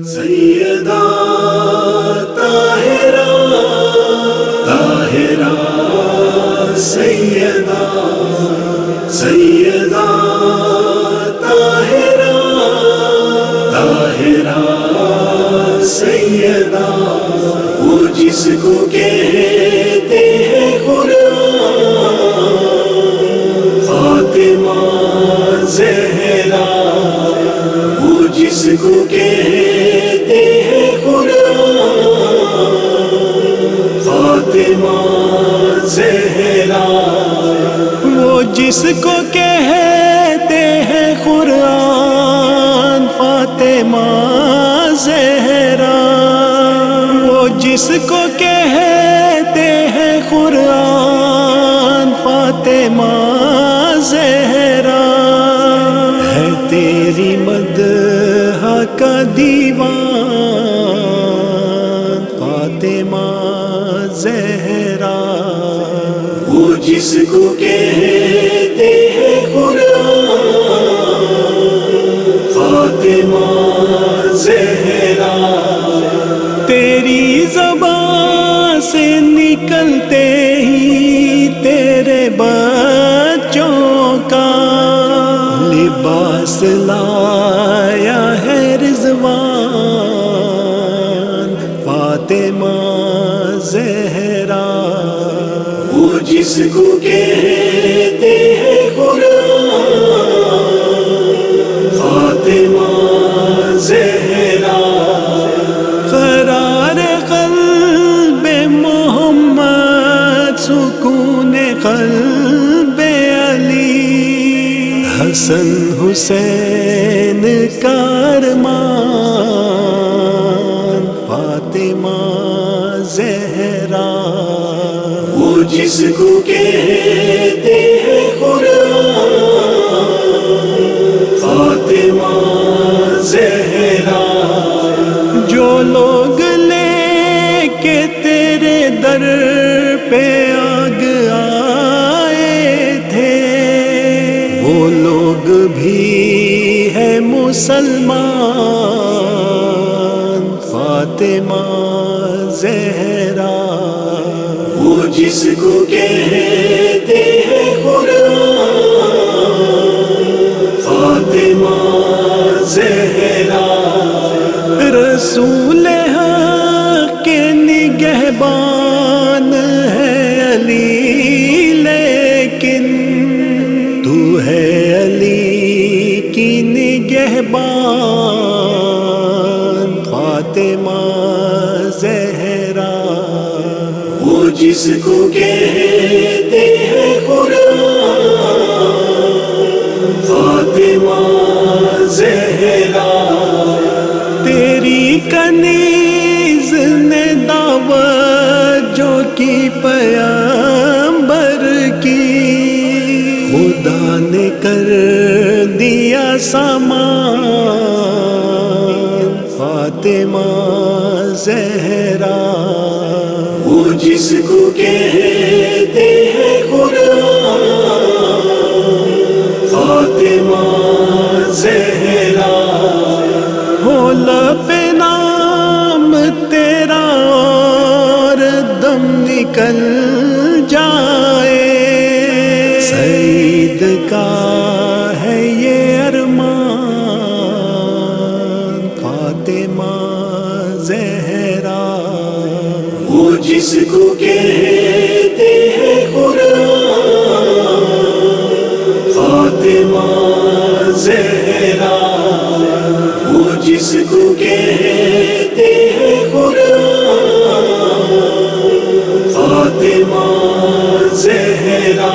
سیدہ طاہرہ طاہرہ سیدہ سیدہ طاہرہ طاہرہ سیدہ وہ جس کو کہتے ہیں قرآن فاطمہ زہرا وہ جس کو کہتے ہیں قرآن فاطمہ زہرا وہ جس کو کہتے ہیں قرآن فاطمہ زہرا وہ جس کو کہتے ہیں قرآن فاطمہ زہرا ہے تیری مدح کا دیوان فاطمہ زہرا وہ جس کو کہتے ہیں قرآن فاطمہ زہرا تیری زبان سے نکلتے ہی تیرے بچوں کا لباس لایا ہے رضوان فاطمہ زہرا وہ جس کو کہتے ہیں قرآن فاطمہ زہرا قرار قلب محمد سکون قلب علی حسن حسین کا ارمان فاطمہ زہرا وہ جس کو کہتے ہیں قرآن فاطمہ زہرا جو لوگ لے کے تیرے در پہ آگ آئے تھے وہ لوگ بھی ہے مسلمان فاطمہ زہرا وہ جس کو کہتے ہیں قرآن فاطمہ زہرا رسول حق کے نگہبان ہے علی لیکن تو ہے علی کی نگہبان فاطمہ زہرا وہ جس کو کہتے ہیں قرآن فاطمہ زہرا تیری کنیز نے دعوت جو کی پیغمبر کی خدا نے کر دیا سامان فاطمہ زہرا وہ جس کو کہتے ہیں قرآن فاطمہ زہرا ہو لب نام تیرا اور دم نکل جائے سعید کا ہے یہ ارمان فاطمہ زہرا وہ جس کو کہتے ہیں قرآن فاطمہ زہرا وہ جس کو کہتے ہیں قرآن فاطمہ زہرا